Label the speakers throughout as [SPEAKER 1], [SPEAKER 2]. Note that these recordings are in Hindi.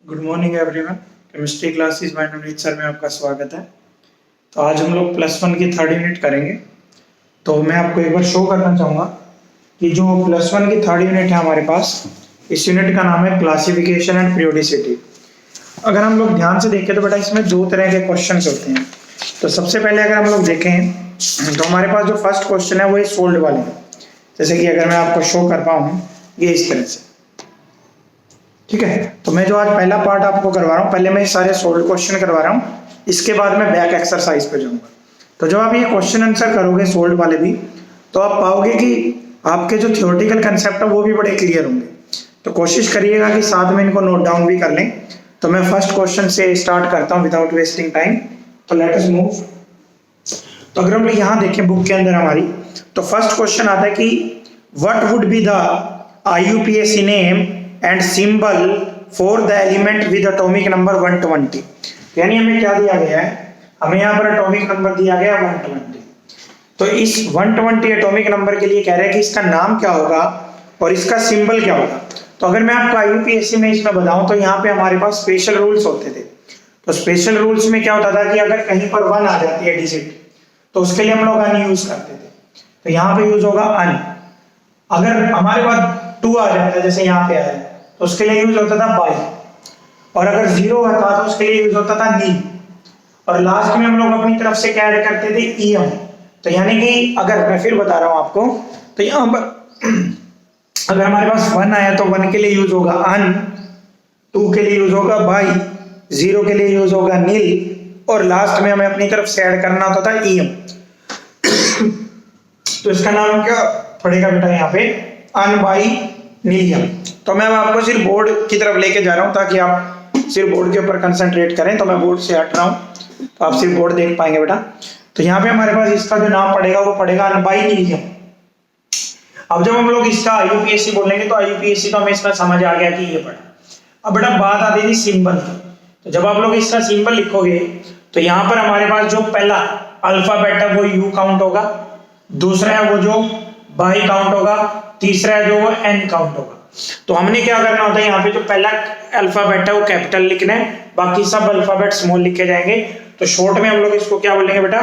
[SPEAKER 1] Good morning everyone. Chemistry classes bye Navneet sir में आपका स्वागत है। तो आज हम लोग +1 की थर्ड यूनिट करेंगे। तो मैं आपको एक बार शो करना चाहूँगा कि जो +1 की थर्ड यूनिट है हमारे पास, इस यूनिट का नाम है क्लासिफिकेशन एंड पीरियोडिसिटी। अगर हम लोग ध्यान से देखें तो बेटा इसमें दो तरह के क्वेश्चन होते हैं। तो सबसे पहले अगर हम लोग देखें तो हमारे पास जो फर्स्ट क्वेश्चन है वो ये सोल्ड वाले हैं। जैसे कि अगर मैं आपको शो कर पाऊँ ये इस तरह से, ठीक है। तो मैं जो आज पहला पार्ट आपको करवा रहा हूँ, पहले मैं सारे सोल्व क्वेश्चन करवा रहा हूँ, इसके बाद मैं बैक एक्सरसाइज पे जाऊंगा। तो जब आप ये क्वेश्चन आंसर करोगे सोल्व वाले भी, तो आप पाओगे कि आपके जो थियोरेटिकल कंसेप्ट है वो भी बड़े क्लियर होंगे। तो कोशिश करिएगा कि साथ में इनको नोट डाउन भी कर लें। तो मैं फर्स्ट क्वेश्चन से स्टार्ट करता हूँ विदाउट वेस्टिंग टाइम। तो लेट अस मूव। तो अगर हम यहाँ देखें बुक के अंदर हमारी, तो फर्स्ट क्वेश्चन आता है कि what would be the IUPAC name and symbol for the element with atomic number 120। यानी हमें क्या दिया गया है, हमें यहाँ पर एटॉमिक नंबर दिया गया 120। तो इस 120 एटॉमिक नंबर के लिए कह रहे हैं कि इसका नाम क्या होगा और इसका सिंबल क्या होगा। तो अगर मैं आपको IUPAC में इसमें बताऊं तो यहाँ पे हमारे पास स्पेशल रूल्स होते थे। तो स्पेशल रूल्स में क्या होता था कि अगर कहीं पर 1 आ जाती है डिजिट, तो उसके लिए हम लोग अन यूज करते थे। तो यहाँ पे यूज होगा अन। अगर हमारे पास 2 आ जाता है, जैसे यहाँ पे आया, तो उसके लिए यूज होता था बाई। और अगर 0 आता तो उसके लिए यूज होता था नी। और लास्ट में हम लोग अपनी तरफ से क्या ऐड करते थे, ईएम। तो यानी कि अगर मैं फिर बता रहा हूं आपको, तो यहाँ पर अगर हमारे पास 1 आया तो 1 के लिए यूज होगा अन, 2 के लिए यूज होगा बाई, 0 के लिए यूज होगा नील, और लास्ट में हमें अपनी तरफ से ऐड करना होता था ईएम। तो इसका नाम क्या पड़ेगा बेटा, यहाँ पे अन बाई नीलियम। तो मैं आपको सिर्फ बोर्ड की तरफ लेके जा रहा हूं ताकि आप सिर्फ बोर्ड के ऊपर कंसंट्रेट करें। तो मैं बोर्ड से हट रहा हूं तो आप सिर्फ बोर्ड देख पाएंगे बेटा। तो यहाँ पे हमारे पास इसका जो नाम पड़ेगा वो पड़ेगा अन बाई नीलियम। अब जब हम लोग इसका IUPAC बोलेंगे तो IUPAC तो हमें इसका समझ आ गया कि ये पड़ा। अब बेटा बात आती थी सिंबल की। तो जब आप लोग इसका सिंबल लिखोगे तो यहाँ पर हमारे पास जो पहला अल्फाबेट है वो U काउंट होगा, दूसरा है वो जो बाई काउंट होगा, तीसरा है जो वो N काउंट होगा। तो हमने क्या करना होता है, यहाँ पे जो पहला अल्फाबेट है वो कैपिटल लिखना है, बाकी सब अल्फाबेट स्मॉल लिखे जाएंगे। तो शॉर्ट में हम लोग इसको क्या बोलेंगे बेटा,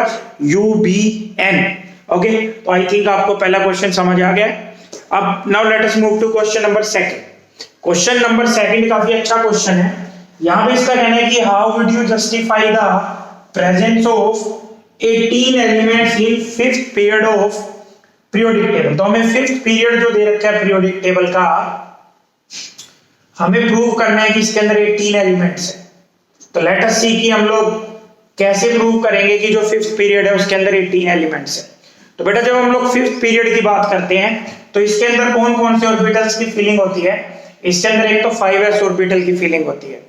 [SPEAKER 1] UBN। ओके, तो आई थिंक आपको पहला क्वेश्चन समझ आ गया। अब now let us move to question number second. Question number second काफी अच्छा क्वेश्चन है। यहाँ पे इसका कहना है कि how would you justify the presence of 18 elements in 5th period of periodic table. तो हमें 5th पीरियड जो दे रखा है पीरियोडिक टेबल का, हमें प्रूव करना है कि इसके अंदर 18 एलिमेंट्स है। तो लेट अस सी कि हम लोग कैसे प्रूव करेंगे कि जो 5th पीरियड है उसके अंदर 18 एलिमेंट्स है। तो बेटा जब हम लोग 5th पीरियड की बात करते हैं तो इसके अंदर कौन कौन से ऑर्बिटल्स की फीलिंग होती है। इसके अंदर एक तो 5s ऑर्बिटल की फीलिंग होती है,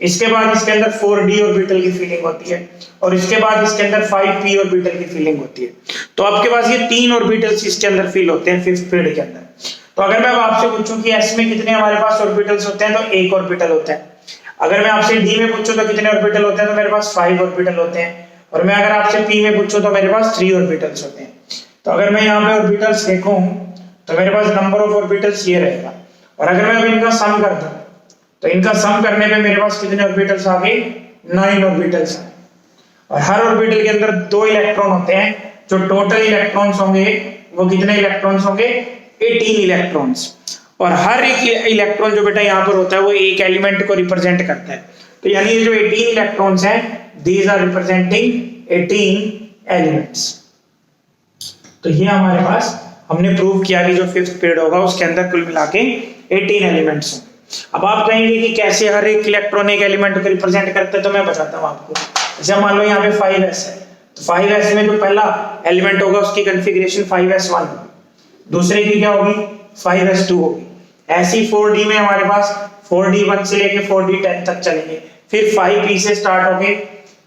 [SPEAKER 1] इसके बाद इसके अंदर 4d ऑर्बिटल की फीलिंग होती है, और इसके बाद इसके अंदर 5p ऑर्बिटल की फीलिंग होती है। तो आपके पास ये 3 ऑर्बिटल्स इसके अंदर फील होते हैं 5th पीरियड के अंदर। तो अगर मैं अब आपसे पूछूं कि s में कितने हमारे पास ऑर्बिटल्स होते हैं, तो 1 ऑर्बिटल होता है। अगर मैं आपसे d में पूछूं तो कितने ऑर्बिटल होते हैं, तो मेरे पास 5 ऑर्बिटल होते हैं। और मैं अगर आपसे p में पूछूं तो मेरे पास 3 ऑर्बिटल्स होते हैं। तो अगर मैं यहाँ पे ऑर्बिटल्स देखूं तो मेरे पास नंबर ऑफ ऑर्बिटल्स ये रहेगा। और अगर मैं अब इनका सम कर दूं तो इनका सम करने पे मेरे पास कितने ऑर्बिटल्स आ गए, 9 ऑर्बिटल्स आए। और हर ऑर्बिटल के अंदर 2 इलेक्ट्रॉन होते हैं। जो टोटल इलेक्ट्रॉन्स होंगे वो कितने इलेक्ट्रॉन्स होंगे, 18 इलेक्ट्रॉन्स। और हर एक इलेक्ट्रॉन जो बेटा यहाँ पर होता है वो एक एलिमेंट को रिप्रेजेंट करता है। तो यानी ये जो 18 इलेक्ट्रॉन्स हैं, दीज आर रिप्रेजेंटिंग 18 एलिमेंट्स। तो ये हमारे पास हमने प्रूव किया कि जो 5th पीरियड होगा उसके अंदर कुल मिला के 18 एलिमेंट्स हैं। अब आप कहेंगे कि कैसे हर एक इलेक्ट्रॉन एक एलिमेंट को रिप्रेजेंट करता है, तो मैं बताता हूँ आपको। जैसे मान लो यहाँ पे 5s है, तो 5s में जो पहला एलिमेंट होगा उसकी कॉन्फ़िगरेशन 5s1 होगी, दूसरे की क्या होगी 5s2 होगी। ऐसी 4d में हमारे पास 4d1 से लेके 4d10 तक चलेंगे। फिर 5p से स्टार्ट होके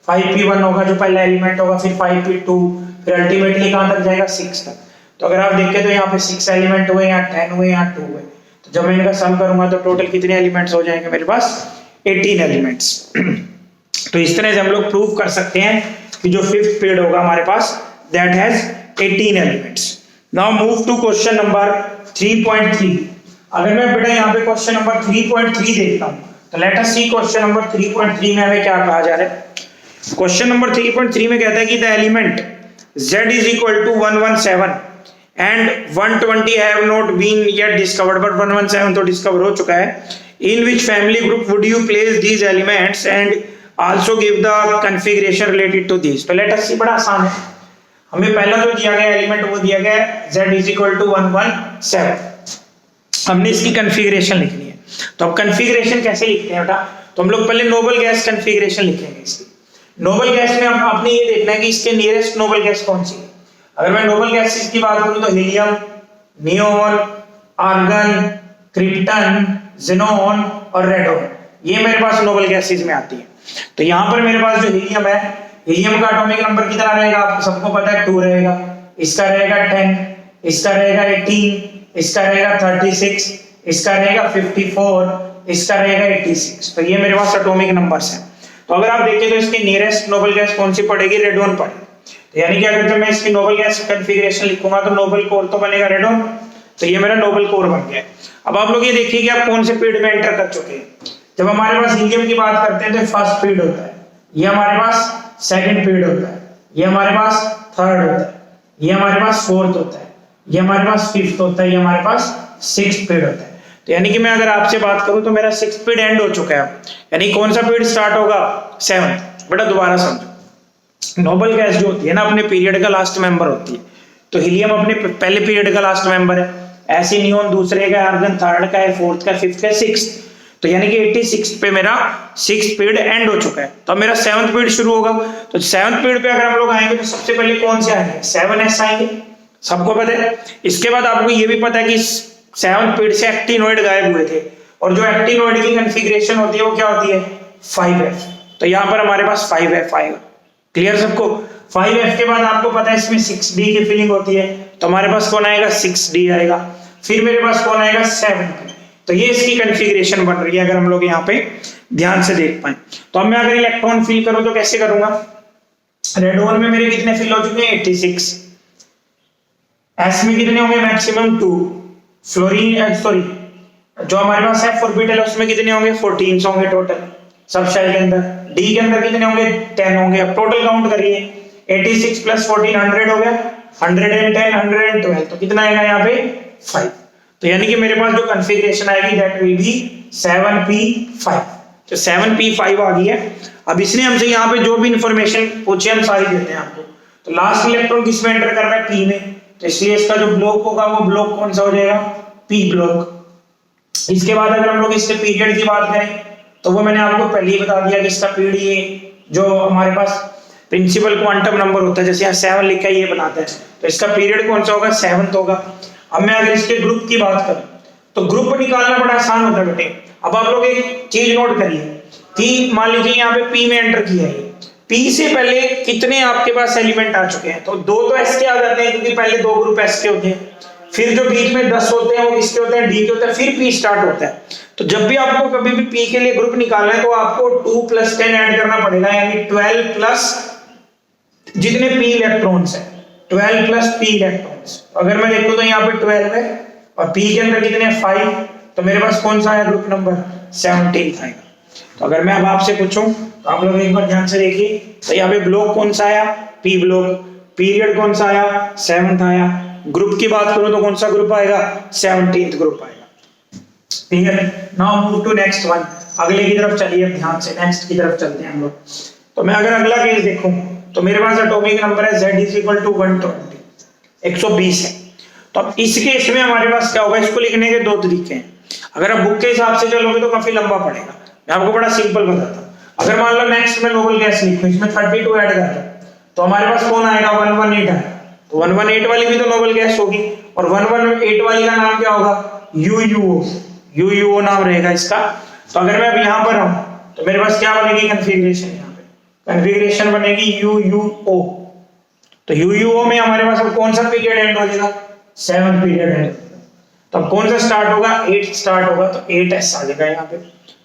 [SPEAKER 1] 5p1 होगा जो पहला एलिमेंट होगा, फिर 5p2, फिर अल्टीमेटली कहां तक जाएगा 6 तक। तो अगर आप देखें तो यहाँ पे 6 एलिमेंट हुए, यहाँ 10 हुए, यहाँ 2 हुए। तो जब मैं इनका सम करूंगा तो टोटल कितने एलिमेंट्स हो जाएंगे मेरे पास, 18 एलिमेंट्स। तो इस तरह से हम लोग प्रूव कर सकते हैं कि जो 5th पीरियड होगा हमारे पास that has 18 elements. Now move to question number 3.3। अगर मैं बेटा यहाँ पे क्वेश्चन नंबर 3.3 देखता हूँ तो लेट अस सी क्वेश्चन नंबर 3.3 में हमें क्या कहा जा रहा है। क्वेश्चन नंबर 3.3 में कहता है कि the element z is equal to 117 and 120 have not been yet discovered, but 117 तो डिस्कवर हो चुका है। In which family group would you place these elements and also give the configuration related to these। तो let us see, बड़ा आसान है। हमें पहला जो दिया गया एलिमेंट वो दिया गया है z is equal to 117। हमने इसकी कन्फिगरेशन लिखनी है। तो अब कन्फिगरेशन कैसे लिखते हैं बेटा, तो हम लोग पहले नोबल गैस कन्फिगरेशन लिखेंगे। इसकी नोबल गैस में आपने ये देखना है कि इसके नियरेस्ट नोबल गैस कौन सी है। अगर मैं नोबल गैसेस की बात करूं तो helium, neon, argon, krypton, xenon और रेडॉन, ये मेरे पास नोबल गैसेस में आती है। तो यहाँ पर मेरे पास जो हीलियम है, हीलियम का एटॉमिक नंबर कितना रहेगा, आपको सबको पता है 2 रहेगा। इसका रहेगा 10, इसका रहेगा 18, इसका रहेगा 36, इसका रहेगा 54, इसका रहेगा 86। तो ये मेरे पास एटॉमिक नंबर्स हैं। तो अगर आप देखें तो इसकी नियरेस्ट नोबल गैस कौन सी पड़ेगी, रेडॉन पड़ेगी। तो यानी कि अगर जब मैं इसकी नोबल गैस कन्फिगरेशन लिखूंगा तो नोबल कोर तो बनेगा रेडॉन। तो ये मेरा नोबल कोर बन गया। अब आप लोग ये देखिए कि आप कौन से पीरियड में एंटर कर चुके हैं। जब हमारे पास हीलियम की बात करते हैं तो फर्स्ट पीरियड होता है, ये हमारे पास सेकंड पीरियड होता है, ये हमारे पास थर्ड होता है, ये हमारे पास फोर्थ होता है, ये हमारे पास फिफ्थ होता है, ये हमारे पास सिक्स्थ पीरियड होता है। तो यानी कि मैं अगर आपसे बात करूं तो मेरा सिक्स्थ पीरियड एंड हो चुका है। यानी कौन सा पीरियड स्टार्ट होगा, सेवंथ। बेटा दोबारा समझो, नोबल गैस जो होती है ना अपने पीरियड का लास्ट मेंबर होती है। तो हीलियम अपने पहले पीरियड का लास्ट मेंबर है, ऐसे नियोन दूसरे का, आर्गन थर्ड का है, फोर्थ का, फिफ्थ का, सिक्स्थ। तो यानी कि 86 पे मेरा सिक्स्थ पीरियड एंड हो चुका है। तो अब मेरा सेवंथ पीरियड शुरू होगा। तो सेवंथ पीरियड पे अगर हम लोग आएंगे तो सबसे पहले कौन से आएंगे, 7s आएंगे, सबको पता है। इसके बाद आपको ये भी पता है कि सेवंथ पीरियड से एक्टिनोइड गायब हुए थे, और जो एक्टिनोइड की कन्फिगरेशन होती है वो क्या होती है, 5f। तो यहाँ पर हमारे पास 5f आएगा। क्लियर सबको। 5f के बाद आपको पता है इसमें 6d की फिलिंग होती है, तो हमारे पास कौन आएगा, 6d आएगा। फिर मेरे पास कौन आएगा, 7। तो ये इसकी कन्फिगरेशन बन रही है अगर हम लोग यहाँ पे ध्यान से देख पाए। तो अब मैं अगर इलेक्ट्रॉन फिल करूं तो कैसे करूंगा, रेडॉन में मेरे कितने फिल हो चुके हैं, 86। एस में कितने होंगे, मैक्सिमम 2। फ्लोरीन सॉरी जो हमारे पास है ऑर्बिटल उसमें कितने होंगे, 14 होंगे टोटल सब शेल के अंदर। डी के अंदर कितने होंगे, 10 होंगे। अब टोटल काउंट करिए, 86 प्लस 14 100 हो गया, 110 112, तो कितना आएगा यहाँ पे 5। तो यानी कि मेरे पास जो कन्फिगरेशन आएगी दैट विल बी 7p5। तो 7p5 आ गई है। अब इसने हमसे यहाँ पे जो भी इंफॉर्मेशन पूछे हम सारी देते हैं आपको। तो लास्ट इलेक्ट्रॉन किस में एंटर कर रहा है, p में। तो इसलिए इसका जो ब्लॉक होगा वो ब्लॉक कौन सा हो जाएगा, p ब्लॉक। इसके बाद अगर हम लोग इसके पीरियड की बात करें तो वो मैंने आपको पहले ही बता दिया कि इसका पीरियड ये जो हमारे पास प्रिंसिपल क्वांटम नंबर होता है, जैसे यहाँ 7 लिखा है ये बनाता है, तो इसका पीरियड कौन सा होगा, 7th होगा। अब मैं अगर इसके ग्रुप की बात करूं तो ग्रुप निकालना बड़ा आसान होता है बेटे। अब आप लोग एक चीज नोट करिए कि मान लीजिए यहाँ पे p में एंटर किया है, p से पहले कितने आपके पास एलिमेंट आ चुके हैं, तो 2 तो s के आ जाते हैं क्योंकि पहले 2 ग्रुप s के होते हैं। फिर जो बीच में 10 होते हैं वो किसके होते हैं, d के होते हैं। फिर p स्टार्ट होता है। तो जब भी आपको कभी भी p के लिए ग्रुप निकालना है तो आपको 2 + 10 ऐड करना पड़ेगा, यानी 12 प्लस जितने p इलेक्ट्रॉन्स है, 12 प्लस p इलेक्ट्रॉन्स। अगर मैं देखूं तो यहाँ पे 12 है और p के अंदर कितने 5, तो मेरे पास कौन सा आया ग्रुप नंबर 17 आएगा। तो अगर मैं अब आपसे पूछूं तो आप लोग एक बार ध्यान से देखिए, तो यहाँ पे ब्लॉक कौन सा आया, p ब्लॉक। पीरियड कौन सा आया, 7th आया। ग्रुप की बात करूं तो कौन सा ग्रुप आएगा, 17th ग्रुप आएगा। Clear. Now move to next one. अगले की तरफ चलिए ध्यान से, नेक्स्ट की तरफ चलते हैं हम लोग। तो मैं अगर अगला केस देखूं तो मेरे पास एटॉमिक नंबर है z = 120 है। तो अब इस केस में हमारे पास क्या होगा, इसको लिखने के 2 तरीके हैं। अगर आप बुक के हिसाब से चलोगे तो काफी लंबा पड़ेगा, मैं आपको बड़ा सिंपल बताता हूं। अगर मान लो नेक्स्ट में नोबल गैस लिखूं, इसमें 32 ऐड कर दो तो हमारे पास कौन आएगा, 118 आएगा। तो 118 वाली भी तो नोबल गैस होगी, और 118 वाली का नाम क्या होगा, UUO नाम रहेगा इसका। तो अगर मैं अब यहाँ पर आऊं तो मेरे पास क्या बनेगी कन्फिगरेशन, यहाँ पे कन्फिगरेशन बनेगी UUO। तो UUO में हमारे पास अब कौन सा पीरियड एंड हो जाएगा, 7th पीरियड एंड। तो अब कौन सा स्टार्ट होगा, 8 स्टार्ट होगा, तो 8s आ जाएगा यहाँ पे।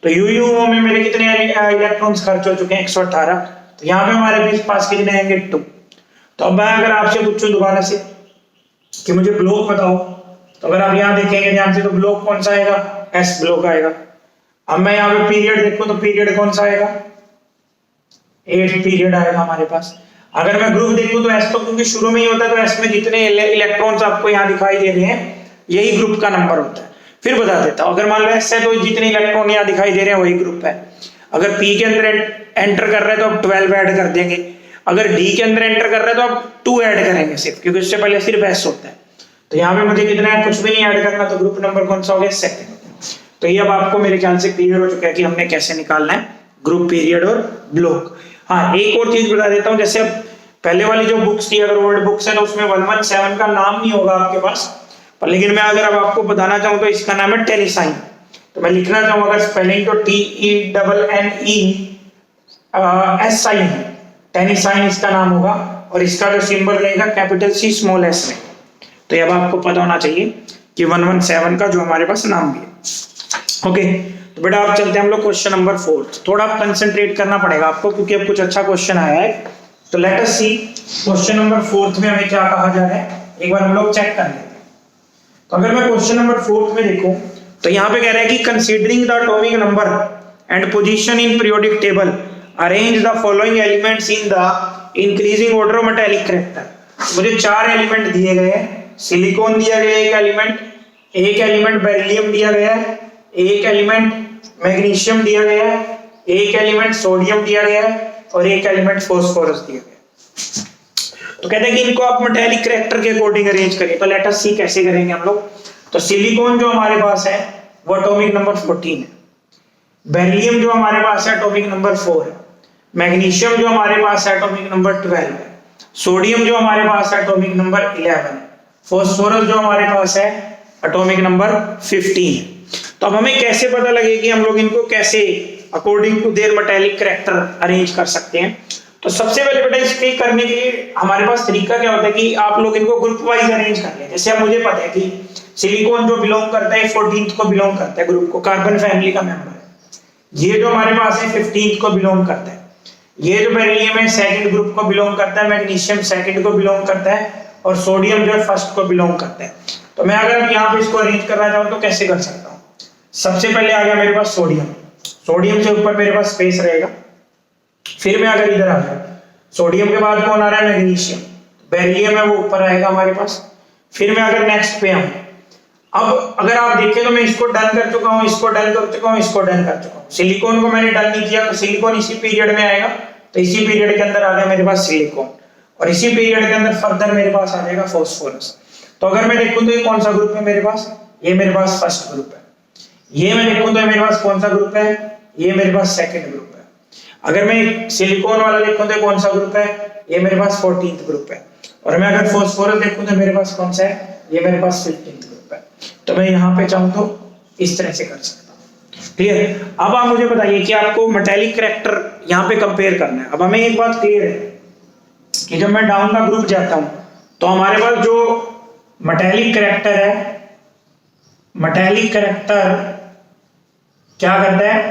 [SPEAKER 1] तो UUO में मेरे कितने इलेक्ट्रॉन्स खर्च हो चुके हैं, 118। तो यहाँ पे हमारे पास कितने आएंगे, 2। तो अब मैं अगर आपसे पूछूं दोबारा से कि मुझे ब्लॉक बताओ, तो अगर आप यहाँ देखेंगे ध्यान से तो ब्लॉक कौन सा आएगा, S ब्लॉक आएगा। अब मैं यहाँ पे पीरियड देखूं तो पीरियड कौन सा आएगा, 8 पीरियड आएगा हमारे पास। अगर मैं ग्रुप देखूं तो एस, तो क्योंकि शुरू में ही होता है तो एस में जितने इलेक्ट्रॉन्स आपको यहाँ दिखाई दे रहे हैं यही ग्रुप का नंबर होता है। फिर बता देता हूं, अगर मान लो एस है तो जितने इलेक्ट्रॉन यहाँ दिखाई दे रहे हैं वही ग्रुप है। अगर पी के अंदर एंटर कर रहे हैं तो अब 12 ऐड कर देंगे, अगर डी के अंदर एंटर कर रहे हैं तो अब 2 ऐड करेंगे सिर्फ, क्योंकि उससे पहले सिर्फ एस होता है। तो यहाँ पे मुझे कितना है, कुछ भी नहीं ऐड करना, तो ग्रुप नंबर कौन सा हो गया, सेकंड। तो ये अब आपको मेरे ख्याल से क्लियर हो चुका है कि हमने कैसे निकालना है ग्रुप, पीरियड और ब्लॉक। हाँ, एक और चीज बता देता हूँ, जैसे अब पहले वाली जो बुक्स थी, अगर ओल्ड बुक्स है तो उसमें 117 का नाम नहीं होगा आपके पास, पर लेकिन मैं अगर अब आपको बताना चाहूँ तो इसका नाम है टेनिसाइन। तो मैं लिखना चाहूँ अगर स्पेलिंग तो TENNESIN, टेनिसाइन इसका नाम होगा, और इसका जो सिंबल रहेगा कैपिटल C स्मॉल s में। तो अब आपको पता होना चाहिए कि 117 का जो हमारे पास नाम भी है। ओके, तो बेटा आप चलते हैं हम लोग क्वेश्चन नंबर 4। थोड़ा कंसंट्रेट करना पड़ेगा आपको क्योंकि अब कुछ अच्छा क्वेश्चन आया है। तो लेट अस सी क्वेश्चन नंबर 4 में हमें क्या कहा जा रहा है, एक बार हम लोग चेक कर लेते हैं। तो अगर मैं क्वेश्चन नंबर 4 में देखूं तो यहाँ पे कह रहा है कि considering the atomic number and position in periodic table arrange the following elements in the increasing order of metallic character. मुझे 4 एलिमेंट दिए गए हैं, सिलिकॉन दिया गया एक एलिमेंट बेरिलियम दिया गया है, एक एलिमेंट मैग्नीशियम दिया गया है, एक एलिमेंट सोडियम दिया गया है और एक एलिमेंट फास्फोरस दिया गया है। तो कहते हैं कि इनको आप मेटालिक कैरेक्टर के अकॉर्डिंग अरेंज करिए। तो लेट अस सी कैसे करेंगे हम लोग। तो सिलिकॉन जो हमारे पास है वो एटॉमिक नंबर 14 है, बेरिलियम जो हमारे पास है एटॉमिक नंबर 4 है, मैग्नीशियम जो हमारे पास है एटॉमिक नंबर 12 है, सोडियम जो हमारे पास है एटॉमिक नंबर 11 है, फास्फोरस जो हमारे पास है एटॉमिक नंबर 15 है। तो अब हमें कैसे पता लगे कि हम लोग इनको कैसे according to their metallic character arrange कर सकते हैं। तो सबसे पहले बेटा इसके करने के लिए हमारे पास तरीका क्या होता है कि आप लोग इनको ग्रुप वाइज अरेंज कर लें। जैसे अब मुझे पता है कि सिलिकॉन जो बिलोंग करता है 14th को बिलोंग करता है ग्रुप को, कार्बन फैमिली का मेंबर है। ये जो हमारे पास है 15th को बिलोंग करता है। ये जो बेरिलियम है सेकंड ग्रुप को बिलोंग करता है, मैग्नीशियम सेकंड को बिलोंग करता है और सोडियम जो है फर्स्ट को बिलोंग करता है। तो मैं अगर यहाँ पे इसको अरेंज करना चाहूँ तो कैसे कर सकता हूँ। सबसे पहले आ गया मेरे पास सोडियम, सोडियम से ऊपर मेरे पास स्पेस रहेगा। फिर मैं अगर इधर आ गया, सोडियम के बाद कौन आ रहा है, मैग्नीशियम, बेरिलियम है वो ऊपर आएगा हमारे पास। फिर मैं अगर नेक्स्ट पे आऊं, अब अगर आप देखें तो मैं इसको डन कर चुका हूं, इसको डन कर चुका हूं, इसको डन कर चुका हूं। सिलिकॉन को मैंने डन नहीं किया तो सिलिकॉन इसी पीरियड में आएगा, तो इसी पीरियड के अंदर आ गया मेरे पास सिलिकॉन, और इसी पीरियड के अंदर फर्दर मेरे पास आ जाएगा फास्फोरस। तो अगर मैं देखूं तो ये कौन सा ग्रुप है मेरे पास, ये मेरे पास फर्स्ट ग्रुप है। ये मैं देखूं तो मेरे पास कौन सा ग्रुप है, ये मेरे पास सेकंड ग्रुप है। अगर मैं सिलिकॉन वाला देखूं तो कौन सा ग्रुप है, ये मेरे पास 14th ग्रुप है। और मैं अगर फास्फोरस देखूं तो मेरे पास कौन सा है, ये मेरे पास 15th ग्रुप है। तो मैं यहाँ पे चाहूं तो इस तरह से कर सकता हूँ। क्लियर। अब आप मुझे बताइए कि आपको मेटालिक कैरेक्टर यहाँ पे कंपेयर करना है। अब हमें एक बात क्लियर है कि जब मैं डाउन का ग्रुप जाता हूं तो हमारे पास जो मेटालिक कैरेक्टर है, मेटालिक कैरेक्टर क्या करता है,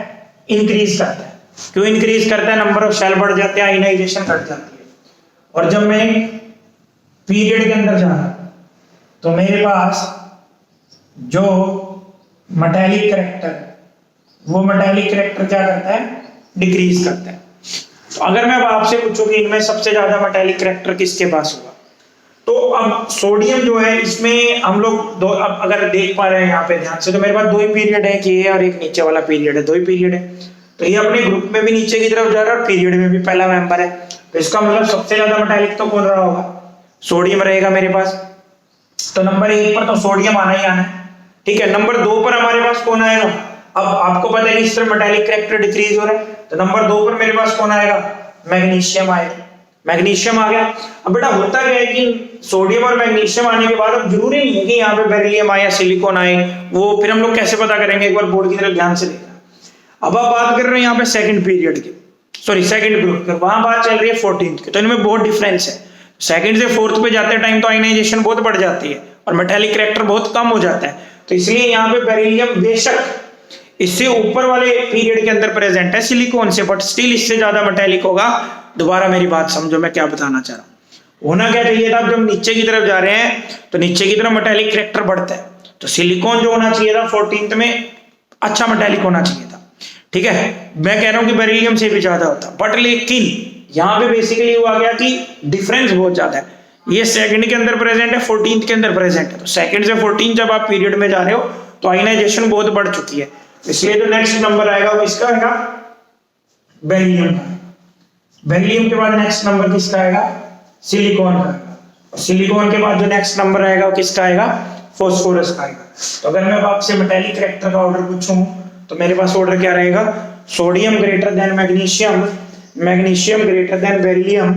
[SPEAKER 1] इंक्रीज करता है। क्यों इंक्रीज करता है, नंबर ऑफ शेल बढ़ जाते हैं, आयनाइजेशन घट जाती है। और जब मैं पीरियड के अंदर जाना तो मेरे पास जो मेटालिक कैरेक्टर, वो मेटालिक कैरेक्टर क्या करता है, डिक्रीज करता है। तो अगर मैं अब आपसे पूछूं कि इनमें सबसे ज्यादा मेटालिक कैरेक्टर किसके पास होगा, तो अब सोडियम जो है इसमें हम लोग दो, अब अगर देख पा रहे हैं यहाँ पे ध्यान से, तो मेरे पास 2 ही पीरियड है, कि ये और एक नीचे वाला पीरियड है, 2 ही पीरियड है। तो ये अपने ग्रुप में भी नीचे की तरफ जा रहा है और पीरियड में भी पहला मेंबर है। तो इसका मतलब सबसे ज्यादा मेटालिक तो कौन रहा होगा, सोडियम रहेगा मेरे पास। तो नंबर 1 पर तो सोडियम आना ही आना है, ठीक है। नंबर 2 पर हमारे पास कौन आएगा, अब आपको पता है कि इस तरह मेटालिक कैरेक्टर डिक्रीज हो रहा है, तो नंबर 2 पर मेरे पास कौन आएगा, मैग्नीशियम आएगा। मैग्नीशियम आ गया। अब बेटा होता क्या है कि सोडियम और मैग्नीशियम आने के बाद अब जरूरी नहीं है कि यहाँ पे बेरिलियम आए या सिलिकॉन आए, वो फिर हम लोग कैसे पता करेंगे, एक बार बोर्ड की तरफ ध्यान से देखना। अब आप बात कर रहे हैं यहाँ पे सेकंड पीरियड की, सॉरी सेकंड ग्रुप की, वहां बात चल रही है 14th की। तो इनमें बहुत डिफरेंस है। सेकंड से 4th पे जाते टाइम तो आयनाइजेशन बहुत बढ़ जाती है और मेटालिक कैरेक्टर बहुत कम हो जाता है। तो इसलिए यहाँ पे बेरिलियम बेशक इससे ऊपर वाले पीरियड के अंदर प्रेजेंट है सिलिकॉन से, बट स्टिल इससे ज्यादा मेटालिक होगा। दोबारा मेरी बात समझो मैं क्या बताना चाह रहा हूँ। होना क्या चाहिए था, जब नीचे की तरफ जा रहे हैं तो नीचे की तरफ मेटालिक कैरेक्टर बढ़ता है, तो सिलिकॉन जो होना चाहिए था 14th में अच्छा मेटालिक होना चाहिए था। ठीक है, मैं कह रहा हूं कि बेरिलियम से भी ज्यादा होता, बट लेकिन यहाँ पे बेसिकली हुआ गया कि डिफरेंस बहुत ज्यादा है। ये सेकंड के अंदर प्रेजेंट है, 14th के अंदर प्रेजेंट है, तो सेकंड से 14 जब आप पीरियड में जा रहे हो तो आयनाइजेशन बहुत बढ़ चुकी है, इसलिए जो नेक्स्ट नंबर आएगा वो किसका आएगा, बेरिलियम का। बेरिलियम के बाद नेक्स्ट नंबर किसका आएगा, सिलिकॉन का। और सिलिकॉन के बाद जो नेक्स्ट नंबर आएगा वो किसका आएगा, फॉस्फोरस का आएगा। तो अगर मैं अब आपसे मेटालिक रिएक्टर का ऑर्डर पूछूं तो मेरे पास ऑर्डर क्या रहेगा, sodium greater than magnesium, magnesium greater than beryllium,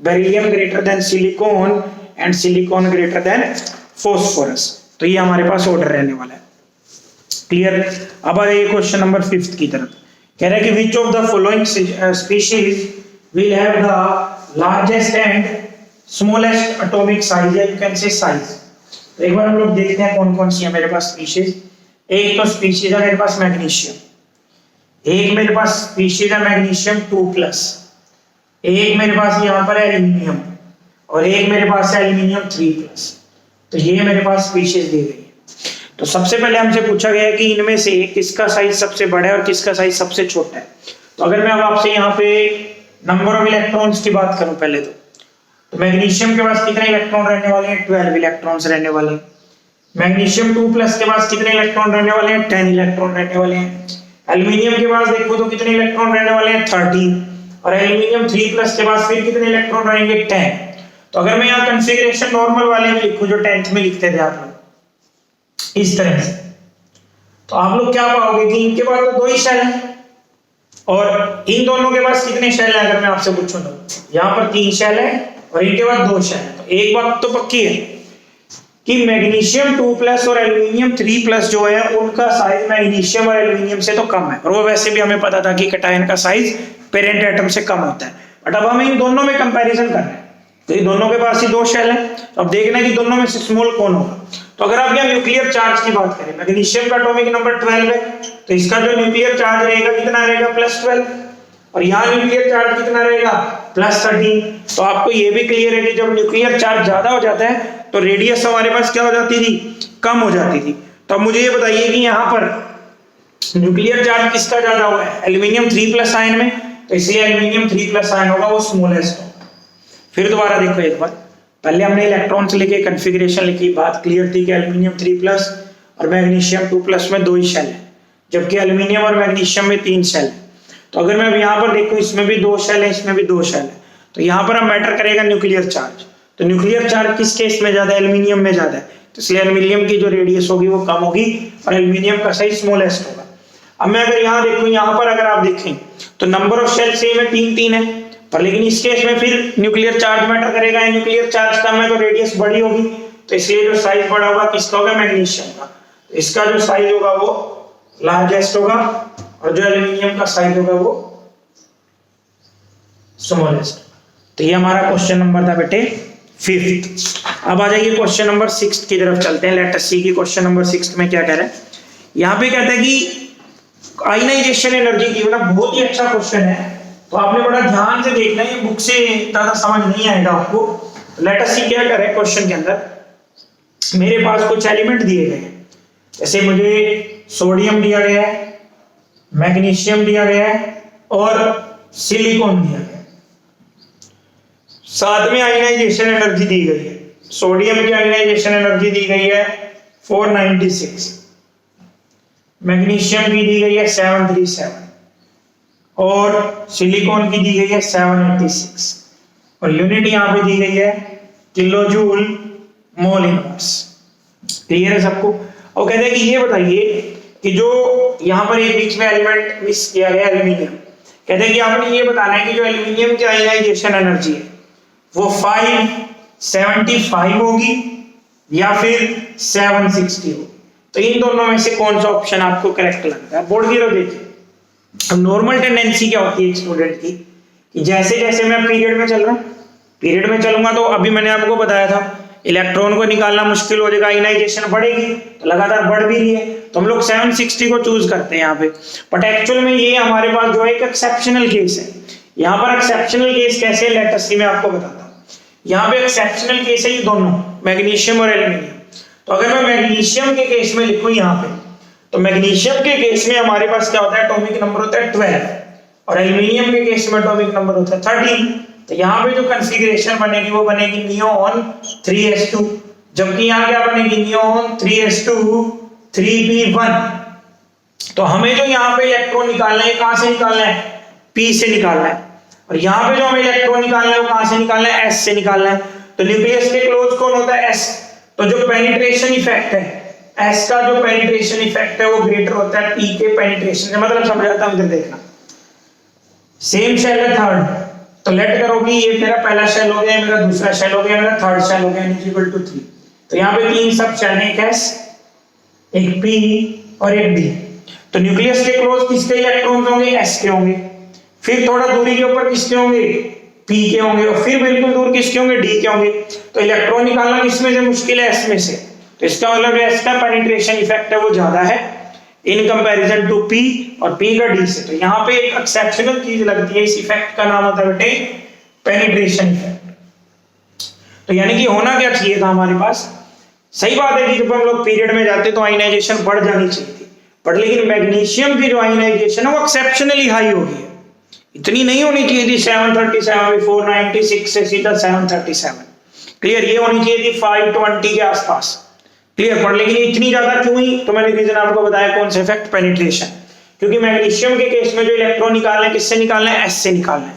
[SPEAKER 1] beryllium greater than silicon and silicon greater than phosphorus. तो ये हमारे पास ऑर्डर रहने वाला है। क्लियर। अब आ जाइए क्वेश्चन नंबर 5 की तरफ। कह रहा है कि which of the following species will have the largest and smallest atomic size, या यू कैन से साइज। तो एक बार हम लोग देखते हैं कौन कौन सी है मेरे पास स्पीशीज। एक तो स्पीशीज है मेरे पास मैग्नीशियम, एक मेरे पास स्पीशीज है मैग्नीशियम 2+, एक मेरे पास यहाँ पर है एल्यूमिनियम, और एक मेरे पास है एल्यूमिनियम 3+। तो ये मेरे पास स्पीशीज दी गई है। तो सबसे पहले हमसे पूछा गया है कि इनमें से किसका साइज सबसे बड़ा है और किसका साइज सबसे छोटा है। तो अगर मैं अब आपसे यहाँ पे नंबर ऑफ इलेक्ट्रॉन्स की बात करूं पहले तो मैग्नीशियम के पास कितने इलेक्ट्रॉन रहने वाले हैं, 12 इलेक्ट्रॉन्स रहने वाले हैं। मैग्नीशियम 2+ के पास कितने इलेक्ट्रॉन रहने वाले हैं, 10 इलेक्ट्रॉन रहने वाले हैं। एल्यूमिनियम के पास देखो तो कितने इलेक्ट्रॉन रहने वाले हैं, 13, और एल्यूमिनियम 3+ के पास फिर कितने इलेक्ट्रॉन रहेंगे, 10। तो अगर मैं यहाँ कॉन्फ़िगरेशन नॉर्मल वाले में लिखूं जो 10th में लिखते थे आप लोग इस तरह से, तो आप लोग क्या पाओगे कि इनके पास तो 2 ही शेल हैं, और इन दोनों के पास कितने शेल हैं अगर मैं आपसे पूछूं तो यहाँ पर 3 शेल है और इनके पास 2 शेल है। तो एक बात तो पक्की है कि मैग्नीशियम 2+ और एल्यूमिनियम 3+ जो है उनका साइज मैग्नीशियम और एल्यूमिनियम से तो कम है, और वो वैसे भी हमें पता था कि कैटायन का साइज पेरेंट एटम से कम होता है। बट अब हम इन दोनों में कंपैरिजन कर रहे हैं, तो ये दोनों के पास ही 2 शेल हैं, तो अब देखना है कि दोनों में से स्मॉल कौन होगा। तो अगर आप यहाँ न्यूक्लियर चार्ज की बात करें, मैग्नीशियम का एटॉमिक नंबर 12 है, तो इसका जो न्यूक्लियर चार्ज रहेगा कितना रहेगा, +12, और यहाँ न्यूक्लियर चार्ज कितना रहेगा, +13। तो आपको ये भी क्लियर है कि जब न्यूक्लियर चार्ज ज्यादा हो जाता है तो रेडियस हमारे पास क्या हो जाती थी, कम हो जाती थी। तो अब मुझे ये बताइए कि यहाँ पर न्यूक्लियर चार्ज किसका ज्यादा हुआ है, एल्यूमिनियम 3+ आयन में, तो इसलिए एल्यूमिनियम 3+ आयन होगा, वो स्मॉलेस्ट होगा। फिर दोबारा देखो एक बार, पहले हमने इलेक्ट्रॉन्स लिखे, कॉन्फ़िगरेशन लिखी, बात क्लियर थी कि एल्यूमिनियम 3+ और मैग्नीशियम 2+ में 2 ही शेल है, जबकि एल्यूमिनियम और मैग्नीशियम में 3 शेल है। तो अगर मैं अब यहाँ पर देखूं इसमें भी 2 शेल है, इसमें भी 2 शेल है, तो यहाँ पर हम मैटर करेगा न्यूक्लियर चार्ज। तो न्यूक्लियर चार्ज किस केस में ज्यादा है, एल्यूमिनियम में ज्यादा है, तो इसलिए एल्यूमिनियम की जो रेडियस होगी वो कम होगी और एल्यूमिनियम का साइज स्मॉलेस्ट होगा। अब मैं अगर यहाँ देखूं, यहाँ पर अगर आप देखें तो नंबर ऑफ शेल सेम है, 3 है, पर लेकिन इस केस में फिर न्यूक्लियर चार्ज मैटर करेगा, न्यूक्लियर चार्ज कम है तो रेडियस बड़ी होगी, तो इसलिए जो साइज बड़ा होगा किसका होगा, मैग्नीशियम का। तो इसका जो साइज होगा वो लार्जेस्ट होगा, और जो एल्यूमिनियम का साइज होगा वो स्मॉलेस्ट। तो ये हमारा क्वेश्चन नंबर था बेटे 5th। अब आ जाइए क्वेश्चन नंबर 6 की तरफ चलते हैं। लेट अस सी की क्वेश्चन नंबर 6 में क्या कह रहा है। यहाँ पे कहता है कि आयनाइजेशन एनर्जी की, मतलब बहुत ही अच्छा क्वेश्चन है, तो आपने बड़ा ध्यान से देखना है, बुक से ज्यादा समझ नहीं आएगा आपको। लेट अस सी क्या कह रहा है क्वेश्चन के अंदर, मेरे पास कुछ एलिमेंट दिए गए हैं, जैसे मुझे सोडियम दिया गया है, मैग्नीशियम दिया गया है और सिलिकॉन दिया गया है, साथ में आयनाइजेशन एनर्जी दी गई है। सोडियम की आयनाइजेशन एनर्जी दी गई है 496, मैग्नीशियम की दी गई है 737 और सिलिकॉन की दी गई है 786, और यूनिट यहां पे दी गई है kilo joule mole inverse. Clear है सबको। और कहते हैं कि ये बताइए कि जो यहां पर एक बीच में एलिमेंट मिस किया गया एल्यूमिनियम, कहते हैं कि आपने ये बताना है कि जो एल्यूमिनियम की आयनाइजेशन एनर्जी है वो 575 होगी या फिर 760 होगी। तो इन दोनों में से कौन सा ऑप्शन आपको करेक्ट लगता है। बोर्ड जीरो देखिए, अब नॉर्मल टेंडेंसी क्या होती है एक स्टूडेंट की कि जैसे जैसे मैं पीरियड में चल रहा हूँ, पीरियड में चलूंगा तो अभी मैंने आपको बताया था इलेक्ट्रॉन को निकालना मुश्किल हो जाएगा, आयनाइजेशन बढ़ेगी, तो लगातार बढ़ भी रही है, तो हम लोग 760 को चूज करते हैं यहाँ पे। बट एक्चुअल में ये हमारे पास जो है एक एक्सेप्शनल केस है। यहाँ पर एक्सेप्शनल केस कैसे है, लेट अस सी मैं आपको बताता हूँ। यहाँ पे एक्सेप्शनल केस है ये दोनों, मैग्नीशियम और एल्यूमिनियम। तो अगर मैं मैग्नीशियम के केस में लिखूं यहाँ पे, तो मैग्नीशियम के केस में हमारे पास क्या होता है, एटॉमिक नंबर होता है 12 और एल्यूमिनियम के केस में एटॉमिक नंबर होता है 13। तो यहाँ पे जो कॉन्फ़िगरेशन बनेगी वो बनेगी नियोन 3s2, जबकि यहाँ क्या बनेगी नियोन 3s2 3p1। तो हमें जो यहाँ पे इलेक्ट्रॉन निकालना है कहां से निकालना है, p से निकालना है, और यहाँ पे जो हमें इलेक्ट्रॉन निकालना है वो कहां से निकालना है, s से निकालना है। तो न्यूक्लियस के क्लोज कौन होता है, s। तो जो पेनिट्रेशन इफेक्ट है, s का जो पेनिट्रेशन इफेक्ट है वो ग्रेटर होता है p के पेनिट्रेशन से। मतलब समझाता हूं, इधर देखना, सेम शेल है थर्ड, तो लेट करोगी ये मेरा पहला शेल हो गया, मेरा दूसरा शेल हो गया, मेरा थर्ड शेल हो गया, इक्वल टू 3। तो यहाँ पे 3 सब शेल है, एक s एक p और एक d। तो न्यूक्लियस के क्लोज किसके इलेक्ट्रॉन्स होंगे, s के होंगे, फिर थोड़ा दूरी के ऊपर किसके होंगे, p के होंगे, और फिर बिल्कुल दूर किसके होंगे, d के होंगे। तो इलेक्ट्रॉन निकालना किसमें से मुश्किल है, s में से। तो इसका मतलब s का पेनिट्रेशन इफेक्ट है वो ज्यादा है इन कंपैरिजन टू p, और p का d से। तो यहाँ पे एक एक्सेप्शनल चीज लगती है, इस इफेक्ट का नाम होता है बेटे पेनिट्रेशन इफेक्ट। तो यानी कि होना क्या चाहिए था हमारे पास, सही बात है कि जब हम लोग पीरियड में जाते तो आयनाइजेशन बढ़ जानी चाहिए थी, बट लेकिन मैग्नीशियम की जो आयनाइजेशन है वो एक्सेप्शनली हाई हो गई है, इतनी नहीं होनी चाहिए थी 737, 496 से सीधा 737, क्लियर, ये होनी चाहिए थी 520 के आसपास, क्लियर। पर लेकिन इतनी ज्यादा क्यों हुई, तो मैंने रीजन आपको बताया, कौन सा इफेक्ट, पेनिट्रेशन। क्योंकि मैग्नीशियम के केस में जो इलेक्ट्रॉन निकालना है किससे निकालना है, s से निकालना है,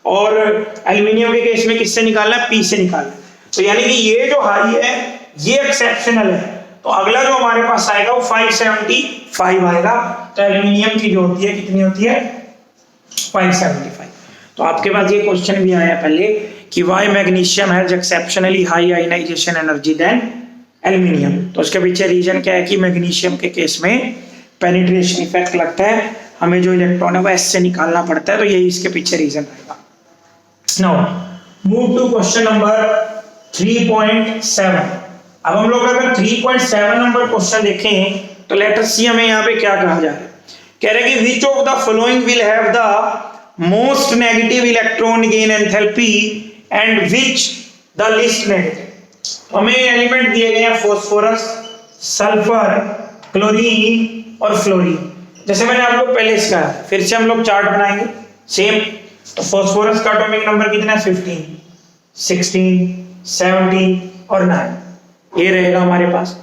[SPEAKER 1] और एल्यूमिनियम के केस में किससे निकालना है, p से निकालना है। तो यानी कि ये जो हाई है ये एक्सेप्शनल है। तो अगला जो हमारे पास आएगा वो 575 आएगा। तो एल्यूमिनियम की जो होती है कितनी होती है, 575। तो आपके पास ये क्वेश्चन भी आया पहले कि why magnesium has exceptionally high ionisation energy than aluminium. तो उसके पीछे रीजन क्या है कि मैग्नीशियम के केस में पेनिट्रेशन इफेक्ट लगता है, हमें जो इलेक्ट्रॉन है वो s से निकालना पड़ता है, तो यही इसके पीछे रीजन रहेगा। Now move to question number 3.7। अब हम लोग अगर 3.7 नंबर क्वेश्चन देखें तो लेट अस सी हमें यहाँ पे क्या कहा जा रहा है, कह रहे हैं कि which of the following will have the most negative electron gain enthalpy and which the least negative. हमें एलिमेंट दिए गए हैं फॉस्फोरस, सल्फर, क्लोरीन और फ्लोरीन। जैसे मैंने आपको पहले कहा, फिर से हम लोग चार्ट बनाएंगे सेम। तो फॉस्फोरस का एटॉमिक नंबर कितना है, 15, 16, 17 और 9, ये रहेगा हमारे पास।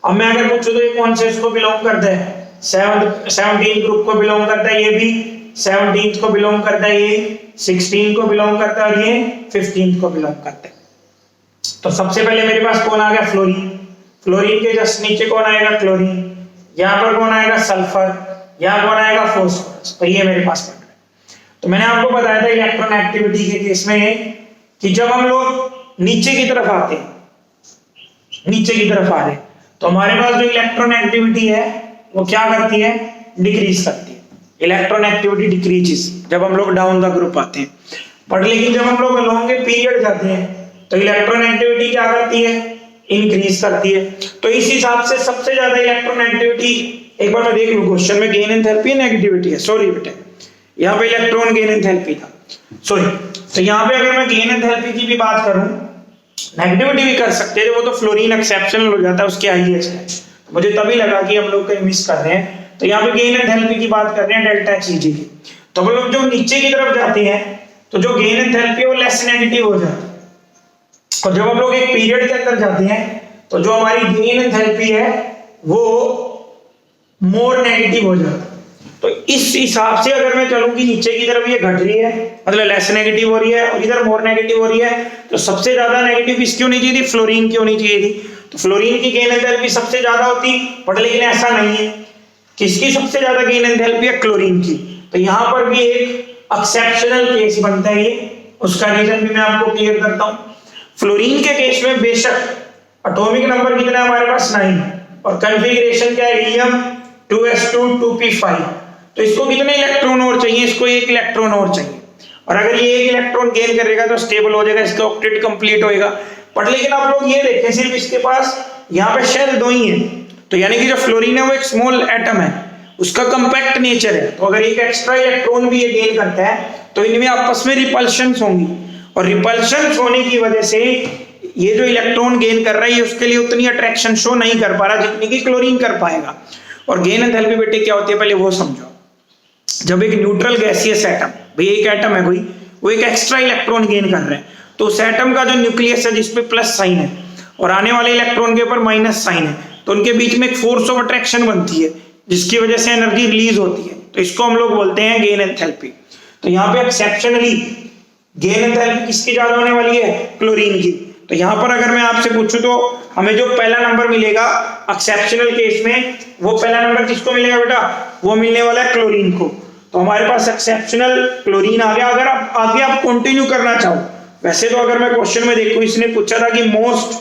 [SPEAKER 1] अब मैं अगर पूछूं तो ये कौन से इसको बिलोंग करता है, 17 ग्रुप को बिलोंग करता है, ये भी 17 को बिलोंग करता है, ये 16 को बिलोंग करता है और ये 15 को बिलोंग करता है। तो सबसे पहले मेरे पास कौन आ गया, फ्लोरीन। फ्लोरीन के जस्ट नीचे कौन आएगा, क्लोरीन। यहाँ पर कौन आएगा, सल्फर। यहाँ कौन आएगा, फॉस्फोरस। तो ये मेरे पास पड़ रहा है। तो मैंने आपको बताया था इलेक्ट्रॉन एक्टिविटी के केस में कि जब हम लोग नीचे की तरफ आते हैं, नीचे की तरफ आ रहे, तो हमारे पास जो इलेक्ट्रॉन एक्टिविटी है वो क्या करती है, डिक्रीज करती है। इलेक्ट्रॉन एक्टिविटी डिक्रीजेस जब हम लोग डाउन द ग्रुप आते हैं। बट लेकिन जब हम लोग अलोंग के पीरियड जाते हैं तो इलेक्ट्रॉन एक्टिविटी क्या करती है, इंक्रीज करती है। तो इस हिसाब से सबसे ज्यादा इलेक्ट्रॉन एक्टिविटी, एक बार मैं देख लूं क्वेश्चन में, गेन एंथैल्पी नेगेटिविटी है, सॉरी बेटा, यहाँ पे इलेक्ट्रॉन गेन एंथैल्पी था, सॉरी। तो यहाँ पे अगर मैं गेन एंथैल्पी की भी बात करूं, नेगेटिविटी भी कर सकते हैं, वो तो फ्लोरीन एक्सेप्शनल हो जाता है, उसके हाईएस्ट है। मुझे तभी लगा कि हम लोग कहीं मिस कर रहे हैं। तो यहाँ पे गेन एंथैल्पी की बात कर रहे हैं, डेल्टा Hg की। तो हम लोग जो नीचे की तरफ जाते हैं तो जो गेन एंथैल्पी है वो लेस नेगेटिव हो जाती है, और जब हम लोग एक पीरियड के अंदर जाते हैं तो जो हमारी गेन एंथैल्पी है वो मोर नेगेटिव हो जाता है। तो इस हिसाब से अगर मैं चलूं कि नीचे की तरफ ये घट रही है, मतलब लेस नेगेटिव हो रही है, और इधर मोर नेगेटिव हो रही है, तो सबसे ज्यादा नेगेटिव किसकी होनी चाहिए थी, फ्लोरीन की होनी चाहिए थी। तो फ्लोरीन की गेन एंथैल्पी सबसे ज्यादा होती, बट लेकिन ऐसा नहीं है। किसकी सबसे ज्यादा गेन एंथैल्पी है, क्लोरीन की। तो यहाँ पर भी एक एक्सेप्शनल केस बनता है ये, उसका रीजन भी मैं आपको क्लियर करता हूँ। फ्लोरीन के केस में बेशक एटॉमिक नंबर कितना है हमारे पास, 9, और कॉन्फ़िगरेशन क्या है, हीलियम 2s2 2p5। तो इसको कितने इलेक्ट्रॉन और चाहिए, इसको एक इलेक्ट्रॉन और चाहिए, और अगर ये एक इलेक्ट्रॉन गेन करेगा तो स्टेबल हो जाएगा, इसका ऑक्टेट कंप्लीट होएगा। बट लेकिन आप लोग ये देखें, सिर्फ इसके पास यहाँ पे शेल 2 ही है, तो यानी कि जो फ्लोरीन है वो एक स्मॉल एटम है, उसका कंपैक्ट नेचर है। तो अगर एक एक्स्ट्रा इलेक्ट्रॉन भी ये गेन करता है तो इनमें आपस में रिपल्शंस होंगी, और रिपल्शंस होने की वजह से ये जो इलेक्ट्रॉन गेन कर रहा है ये उसके लिए उतनी अट्रैक्शन शो नहीं कर पा रहा जितनी कि क्लोरीन कर पाएगा। और गेन एंथैल्पी बेटे क्या होती है पहले वो समझो। जब एक न्यूट्रल गैसियस एटम, भाई एक एटम है कोई, वो एक एक्स्ट्रा इलेक्ट्रॉन गेन कर रहे हैं, तो उस एटम का जो न्यूक्लियस है जिसपे प्लस साइन है और आने वाले इलेक्ट्रॉन के ऊपर माइनस साइन है, तो उनके बीच में एक फोर्स ऑफ अट्रैक्शन बनती है जिसकी वजह से एनर्जी रिलीज होती है, तो इसको हम लोग बोलते हैं गेन एंथैल्पी। तो यहाँ पे एक्सेप्शनली गेन एंथैल्पी किसकी ज्यादा होने वाली है, क्लोरीन की। तो यहाँ पर अगर मैं आपसे पूछूं तो हमें जो पहला नंबर मिलेगा एक्सेप्शनल केस में, वो पहला नंबर किसको मिलेगा बेटा, वो मिलने वाला है क्लोरीन को। तो हमारे पास एक्सेप्शनल क्लोरीन आ गया। अगर आप आगे आप कंटिन्यू करना चाहो, वैसे तो अगर मैं क्वेश्चन में देखूं इसने पूछा था कि मोस्ट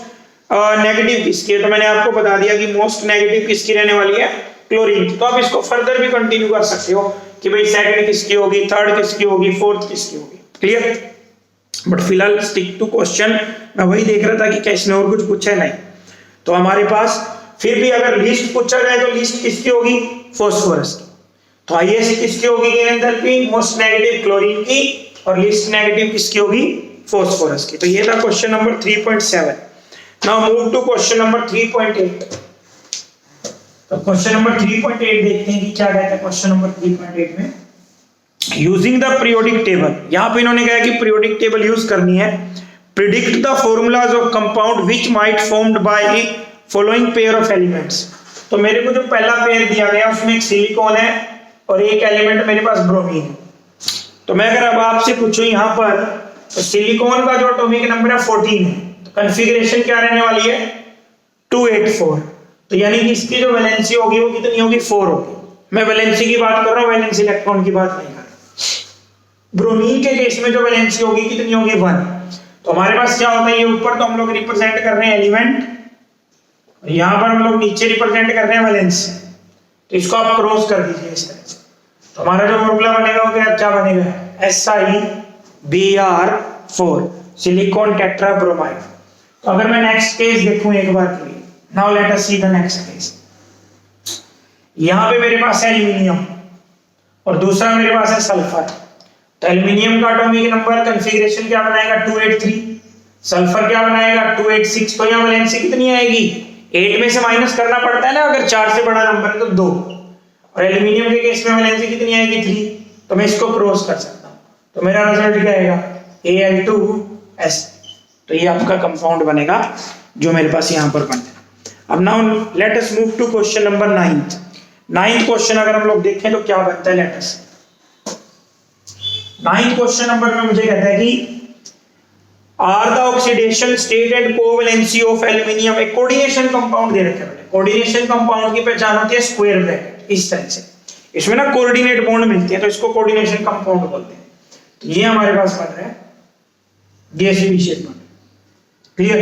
[SPEAKER 1] नेगेटिव किसकी है, तो मैंने आपको बता दिया कि मोस्ट नेगेटिव किसकी रहने वाली है, क्लोरीन की। तो आप इसको फर्दर भी कंटिन्यू कर सकते हो कि भाई सेकंड किसकी होगी, थर्ड किसकी होगी, फोर्थ किसकी होगी। क्लियर। बट फिलहाल स्टिक टू क्वेश्चन, मैं वही देख रहा था कि क्या इसने और कुछ पूछा है, नहीं। तो हमारे पास फिर भी अगर लिस्ट पूछा जाए तो लिस्ट किसकी होगी, फास्फोरस की। तो हाईएस्ट किसकी होगी gain enthalpy, most negative chlorine की, और लिस्ट नेगेटिव किसकी होगी, फास्फोरस की। तो ये था question number 3.7। Now move to question number 3.8। तो क्वेश्चन नंबर 3.8 देखते हैं कि क्या कहता है क्वेश्चन नंबर 3.8 में। यूजिंग द पीरियोडिक टेबल, यहां पे इन्होंने कहा कि पीरियोडिक टेबल यूज करनी है। Predict the formulas of compound which might formed by following pair of elements. तो मेरे को जो पहला पेयर दिया गया उसमें एक सिलिकॉन है और एक एलिमेंट मेरे पास ब्रोमीन है। तो मैं अगर अब आपसे पूछूं यहां पर, तो सिलिकॉन का जो एटॉमिक नंबर है 14 है, तो कॉन्फ़िगरेशन क्या रहने वाली है, 284। तो यानी कि इसकी जो वैलेंसी होगी वो कितनी होगी, 4 होगी। मैं वैलेंसी की बात कर रहा हूं, वैलेंसी इलेक्ट्रॉन की बात नहीं कर रहा। ब्रोमीन के केस में जो वैलेंसी होगी कितनी होगी, 1। तो हमारे पास क्या होता है, ये ऊपर तो हम लोग रिप्रेजेंट कर रहे हैं एलिमेंट, यहां पर हम लोग नीचे रिप्रेजेंट कर रहे हैं वैलेंसी। तो इसको आप क्रॉस कर दीजिए इस तरह से। तो हमारा जो फॉर्मूला बनेगा वो क्या बनेगा, Si(Br4) सिलिकॉन टेट्राब्रोमाइड। तो अगर मैं नेक्स्ट केस देखूं एक बार के लिए, now let us see the next case. यहां पे मेरे पास है एल्यूमिनियम और दूसरा मेरे पास है सल्फर। तो एल्यूमिनियम का एटॉमिक नंबर कॉन्फ़िगरेशन क्या बनाएगा, 283। सल्फर क्या बनाएगा, 286। तो यहां वैलेंसी कितनी आएगी, 8 में से माइनस करना पड़ता है ना, अगर 4 से बड़ा नंबर है तो 2। और एल्यूमिनियम के केस में वैलेंसी कितनी आएगी, 3। तो मैं इसको क्रॉस कर सकता हूं। तो मेरा रिजल्ट क्या आएगा, Al2S। तो ये आपका कंपाउंड बनेगा जो मेरे पास यहां पर बना है। अब now let us move to question number 9th question अगर हम लोग देखें तो क्या बनता है, let us 9th question number में मुझे कहता है कि are the oxidation state and covalency of aluminium. एक कोऑर्डिनेशन कंपाउंड दे रखे हैं। कोऑर्डिनेशन कंपाउंड की पहचान होती है स्क्वायर ब्रैकेट, इस तरह से। इसमें ना कोऑर्डिनेट बॉन्ड मिलते हैं तो इसको कोऑर्डिनेशन कंपाउंड बोलते हैं। तो ये हमारे पास बन रहा है DSB शेप में। क्लियर।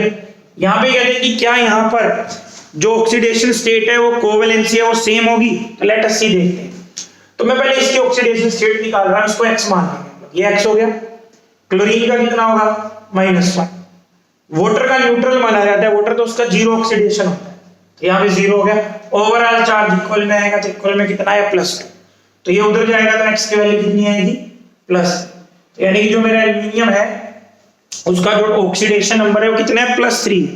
[SPEAKER 1] यहां पे कहते हैं कि क्या यहां पर जो ऑक्सीडेशन स्टेट है वो कोवैलेंसी है वो सेम होगी। तो लेट अस सी देखते हैं। तो मैं पहले इसकी ऑक्सीडेशन स्टेट निकाल रहा हूं, इसको x मान लेंगे। ये x हो गया। क्लोरीन का कितना होगा, -1। वाटर का न्यूट्रल माना जाता है, वाटर तो उसका 0 ऑक्सीडेशन होता है, तो यहाँ पे 0 हो गया। ओवरऑल चार्ज इक्वल में आएगा, तो इक्वल में कितना है, +2। तो ये उधर जाएगा तो x की वैल्यू कितनी आएगी, +। तो यानी कि जो मेरा एल्यूमिनियम है उसका जो ऑक्सीडेशन नंबर है वो कितना है, +3।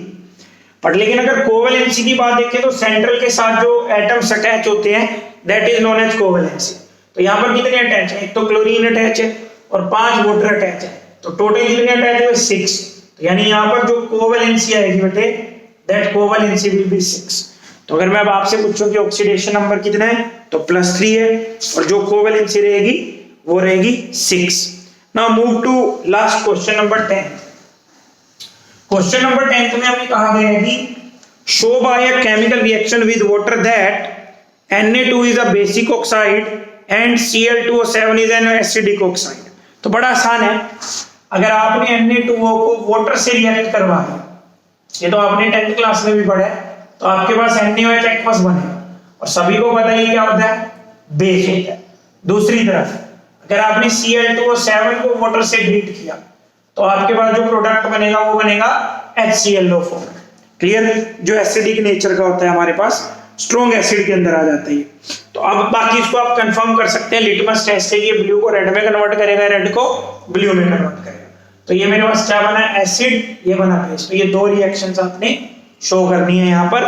[SPEAKER 1] बट लेकिन अगर कोवैलेंसी की बात देखें तो सेंट्रल के साथ जो एटम्स अटैच होते हैं that is known as covalency. तो यहाँ पर कितने अटैच है, एक तो क्लोरीन अटैच है और 5 वाटर अटैच है, तो टोटल कितने अटैच हुए, 6। तो यानी यहाँ पर जो कोवैलेंसी आएगी बेटे दैट कोवैलेंसी विल बी 6। तो अगर मैं अब आपसे पूछूं कि ऑक्सीडेशन नंबर कितना है, तो +3 है और जो कोवैलेंसी रहेगी वो रहेगी 6। Now move to last question number 10। Question number 10 में हमें कहा गया है कि show by a chemical reaction with water that Na2 is a basic oxide and Cl2O7 is an acidic oxide. तो बड़ा आसान है। अगर आपने Na2O को वाटर से रिएक्ट करवाया, ये तो आपने 10th क्लास में भी पढ़ा है, तो आपके पास NaOH एक्वस बनेगा और सभी को पता है क्या होता है, बेस होता है। दूसरी तरफ अगर आपने Cl2O7 को वाटर से ट्रीट किया तो आपके पास जो प्रोडक्ट बनेगा वो बनेगा HClO4। क्लियर। जो एसिडिक नेचर का होता है हमारे पास, स्ट्रॉन्ग एसिड के अंदर आ जाता है। तो अब बाकी इसको आप कंफर्म कर सकते हैं लिटमस टेस्ट से, ये ब्लू को रेड में कन्वर्ट करेगा, रेड को ब्लू में कन्वर्ट करेगा। तो ये मेरे पास क्या बना, एसिड, ये बना बेस। तो ये 2 रिएक्शंस आपने शो करनी है यहाँ पर।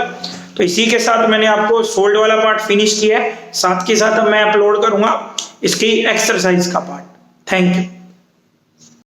[SPEAKER 1] तो इसी के साथ मैंने आपको सोल्ड वाला पार्ट फिनिश किया है, साथ के साथ अब मैं अपलोड करूंगा इसकी एक्सरसाइज का पार्ट। Thank you.